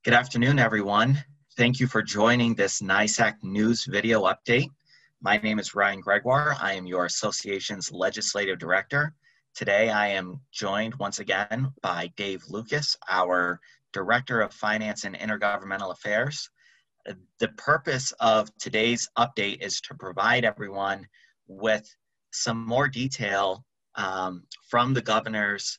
Good afternoon, everyone. Thank you for joining this NYSAC News video update. My name is Ryan Gregoire. I am your association's Legislative Director. Today, I am joined once again by Dave Lucas, our Director of Finance and Intergovernmental Affairs. The purpose of today's update is to provide everyone with some more detail from the governor's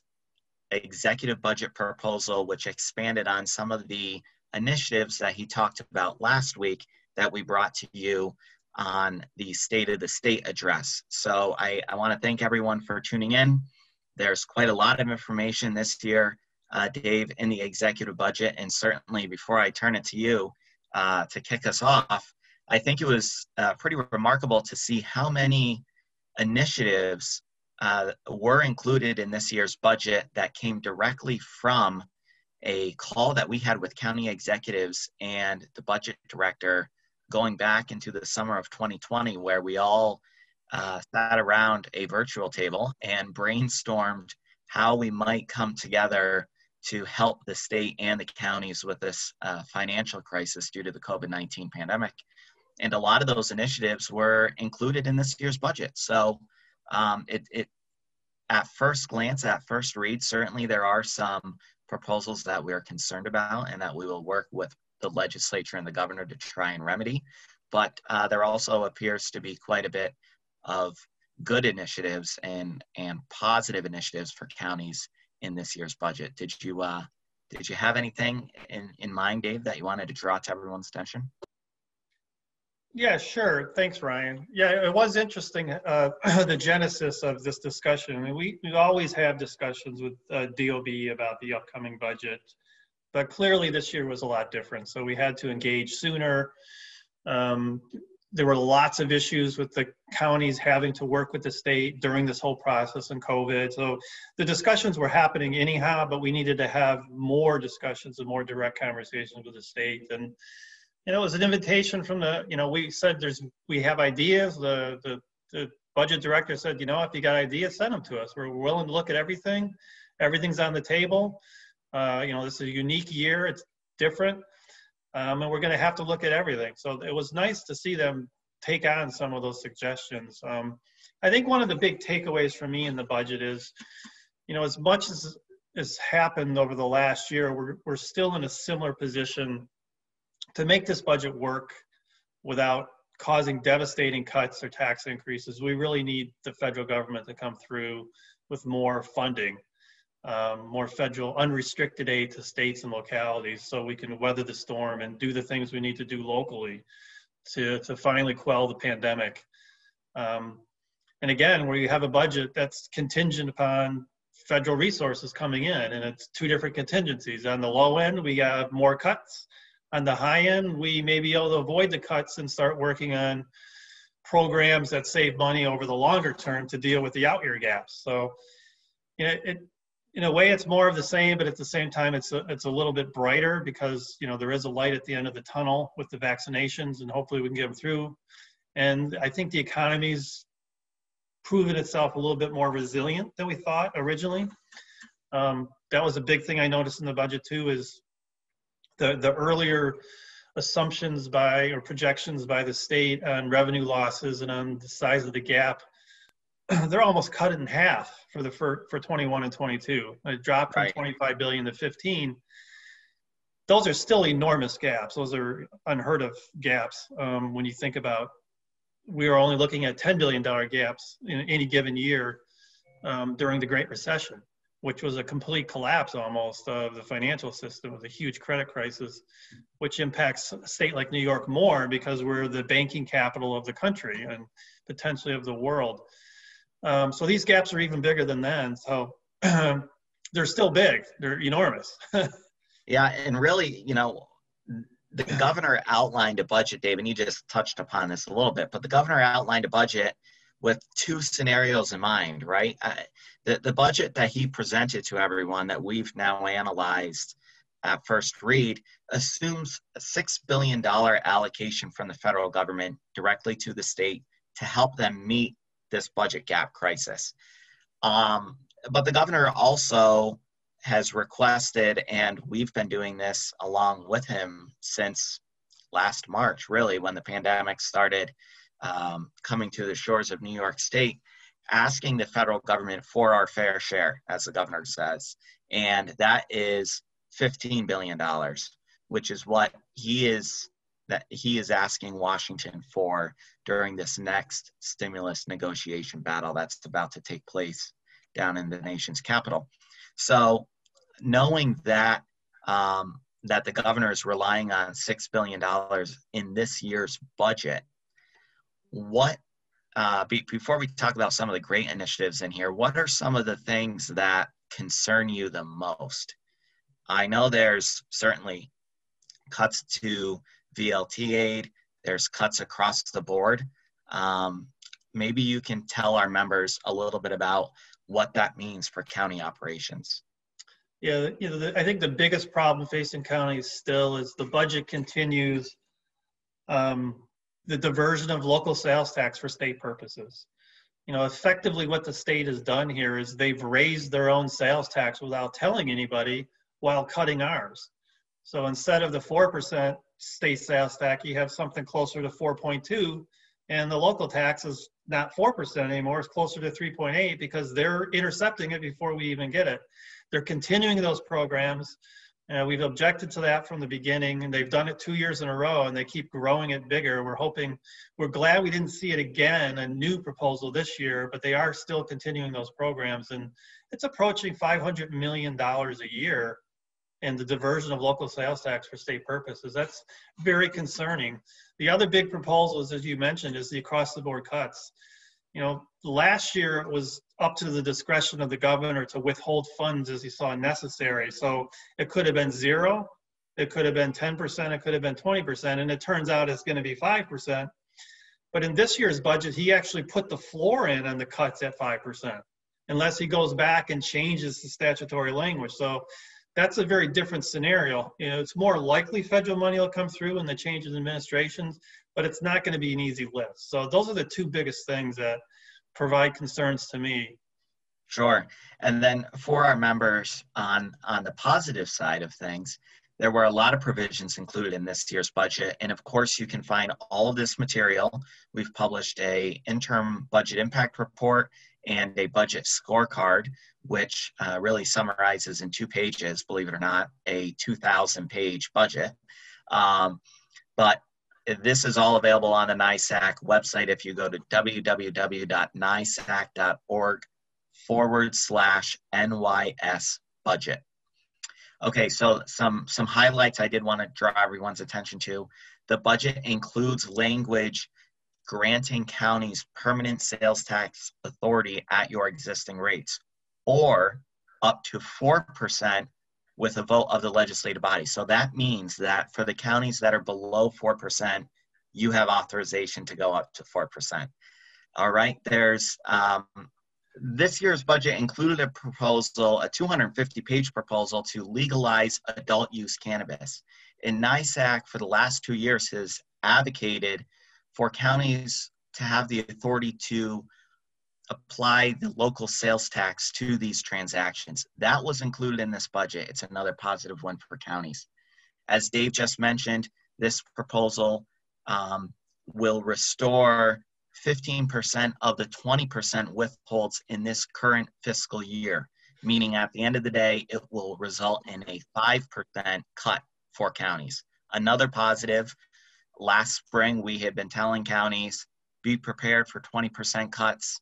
executive budget proposal, which expanded on some of the initiatives that he talked about last week that we brought to you on the State of the State address. So I want to thank everyone for tuning in. There's quite a lot of information this year, Dave, in the executive budget. And certainly before I turn it to you to kick us off, I think it was pretty remarkable to see how many initiatives were included in this year's budget that came directly from a call that we had with county executives and the budget director going back into the summer of 2020, where we all sat around a virtual table and brainstormed how we might come together to help the state and the counties with this financial crisis due to the COVID-19 pandemic. And a lot of those initiatives were included in this year's budget. So at first glance, at first read, certainly there are some proposals that we are concerned about and that we will work with the legislature and the governor to try and remedy. But there also appears to be quite a bit of good initiatives and positive initiatives for counties in this year's budget. Did you have anything in mind, Dave, that you wanted to draw to everyone's attention? Yeah, sure. Thanks, Ryan. Yeah, it was interesting, the genesis of this discussion. I mean, we always have discussions with DOB about the upcoming budget, but clearly this year was a lot different. So we had to engage sooner. There were lots of issues with the counties having to work with the state during this whole process and COVID. So the discussions were happening anyhow, but we needed to have more discussions and more direct conversations with the state. And it was an invitation from we said we have ideas. The budget director said, if you got ideas, send them to us. We're willing to look at everything. Everything's on the table. This is a unique year. It's different. And we're going to have to look at everything. So it was nice to see them take on some of those suggestions. I think one of the big takeaways for me in the budget is, as much as has happened over the last year, we're still in a similar position to make this budget work without causing devastating cuts or tax increases. We really need the federal government to come through with more funding, more federal unrestricted aid to states and localities so we can weather the storm and do the things we need to do locally to finally quell the pandemic. And again, where you have a budget that's contingent upon federal resources coming in, and it's two different contingencies. On the low end, we have more cuts. On the high end, we may be able to avoid the cuts and start working on programs that save money over the longer term to deal with the out-year gaps. So, in a way, it's more of the same, but at the same time, it's a little bit brighter because there is a light at the end of the tunnel with the vaccinations, and hopefully we can get them through. And I think the economy's proven itself a little bit more resilient than we thought originally. That was a big thing I noticed in the budget too. Is the earlier assumptions or projections by the state on revenue losses and on the size of the gap, they're almost cut in half for 21 and 22. It dropped from 25 billion to 15. Those are still enormous gaps. Those are unheard of gaps when you think about we are only looking at $10 billion gaps in any given year during the Great Recession, which was a complete collapse almost of the financial system with a huge credit crisis, which impacts a state like New York more because we're the banking capital of the country and potentially of the world. So these gaps are even bigger than then. So they're still big. They're enormous. Yeah, and really, the governor outlined a budget, Dave, and you just touched upon this a little bit, but the governor outlined a budget with two scenarios in mind, right? The budget that he presented to everyone that we've now analyzed at first read assumes a $6 billion allocation from the federal government directly to the state to help them meet this budget gap crisis. But the governor also has requested, and we've been doing this along with him since last March, really, when the pandemic started coming to the shores of New York State, asking the federal government for our fair share, as the governor says. And that is $15 billion, which is what he is asking Washington for during this next stimulus negotiation battle that's about to take place down in the nation's capital. So knowing that that the governor is relying on $6 billion in this year's budget, before we talk about some of the great initiatives in here, what are some of the things that concern you the most? I know there's certainly cuts to VLT aid, there's cuts across the board. Maybe you can tell our members a little bit about what that means for county operations. Yeah, I think the biggest problem facing counties still is the budget continues the diversion of local sales tax for state purposes. Effectively what the state has done here is they've raised their own sales tax without telling anybody while cutting ours. So instead of the 4% state sales tax, you have something closer to 4.2, and the local tax is not 4% anymore, it's closer to 3.8 because they're intercepting it before we even get it. They're continuing those programs. We've objected to that from the beginning, and they've done it 2 years in a row, and they keep growing it bigger. We're glad we didn't see it again, a new proposal this year, but they are still continuing those programs, and it's approaching $500 million a year in the diversion of local sales tax for state purposes. That's very concerning. The other big proposals, as you mentioned, is the across-the-board cuts. Last year it was up to the discretion of the governor to withhold funds as he saw necessary. So it could have been 0, it could have been 10%, it could have been 20%, and it turns out it's going to be 5%. But in this year's budget, he actually put the floor in on the cuts at 5%, unless he goes back and changes the statutory language. So that's a very different scenario. It's more likely federal money will come through in the change in administrations, but it's not going to be an easy lift. So those are the two biggest things that provide concerns to me. Sure. And then for our members on the positive side of things, there were a lot of provisions included in this year's budget. And of course, you can find all of this material. We've published an interim budget impact report and a budget scorecard, which really summarizes in 2 pages, believe it or not, a 2,000-page budget. But this is all available on the NYSAC website if you go to www.nysac.org/NYS budget. Okay, so some highlights I did want to draw everyone's attention to. The budget includes language granting counties permanent sales tax authority at your existing rates, or up to 4% with a vote of the legislative body. So that means that for the counties that are below 4%, you have authorization to go up to 4%. All right, there's this year's budget included a proposal, a 250-page proposal to legalize adult use cannabis. And NYSAC for the last 2 years has advocated for counties to have the authority to apply the local sales tax to these transactions. That was included in this budget. It's another positive one for counties. As Dave just mentioned, this proposal will restore 15% of the 20% withholds in this current fiscal year, meaning at the end of the day, it will result in a 5% cut for counties. Another positive, last spring, we had been telling counties, be prepared for 20% cuts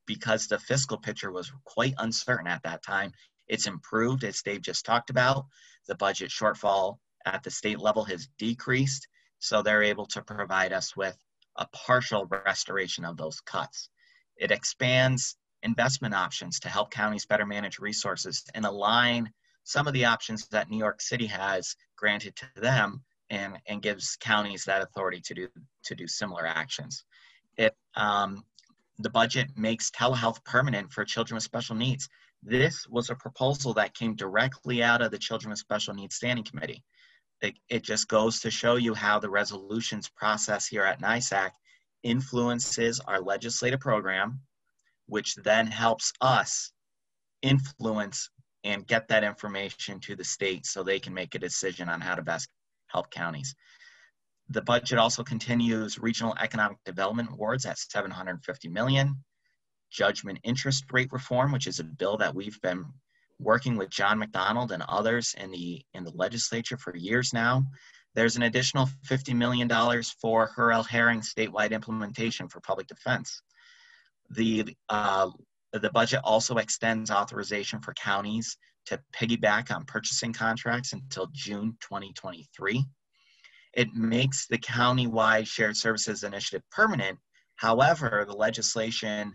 because the fiscal picture was quite uncertain at that time. It's improved, as Dave just talked about. The budget shortfall at the state level has decreased, so they're able to provide us with a partial restoration of those cuts. It expands investment options to help counties better manage resources and align some of the options that New York City has granted to them and gives counties that authority to do similar actions. The budget makes telehealth permanent for children with special needs. This was a proposal that came directly out of the Children with Special Needs Standing Committee. It just goes to show you how the resolutions process here at NYSAC influences our legislative program, which then helps us influence and get that information to the state so they can make a decision on how to best help counties. The budget also continues regional economic development awards at $750 million. Judgment interest rate reform, which is a bill that we've been working with John McDonald and others in the legislature for years now. There's an additional $50 million for Hurrell Herring statewide implementation for public defense. The budget also extends authorization for counties to piggyback on purchasing contracts until June 2023. It makes the county-wide shared services initiative permanent. However, the legislation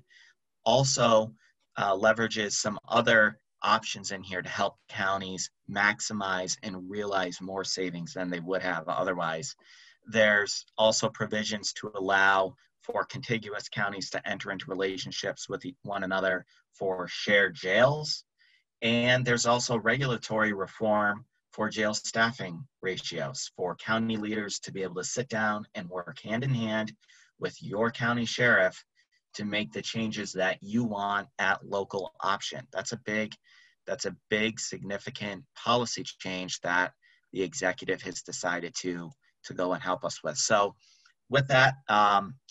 also leverages some other options in here to help counties maximize and realize more savings than they would have otherwise. There's also provisions to allow for contiguous counties to enter into relationships with one another for shared jails. And there's also regulatory reform for jail staffing ratios for county leaders to be able to sit down and work hand in hand with your county sheriff to make the changes that you want at local option. That's a big significant policy change that the executive has decided to go and help us with. So with that,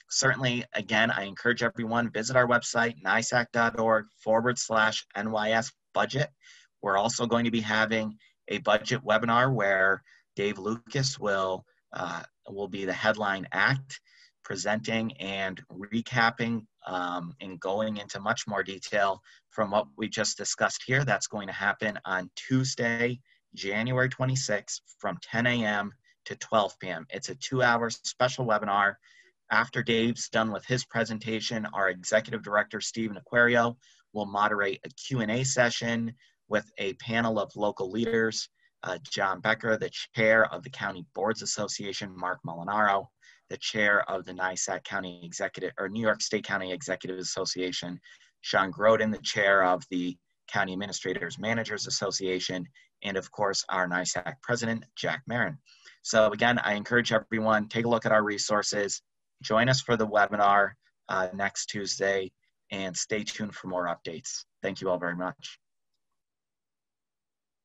certainly, again, I encourage everyone, visit our website, nysac.org/NYS budget. We're also going to be having a budget webinar where Dave Lucas will be the headline act, presenting and recapping and going into much more detail from what we just discussed here. That's going to happen on Tuesday, January 26th from 10 a.m. to 12 p.m. It's a 2-hour special webinar. After Dave's done with his presentation, our executive director, Stephen Aquario, will moderate a Q&A session with a panel of local leaders, John Becker, the chair of the County Boards Association, Mark Molinaro, the chair of the NYSAC County Executive, or New York State County Executive Association, Sean Groden, the chair of the County Administrators Managers Association, and of course, our NYSAC president, Jack Marin. So again, I encourage everyone, take a look at our resources, join us for the webinar next Tuesday, and stay tuned for more updates. Thank you all very much.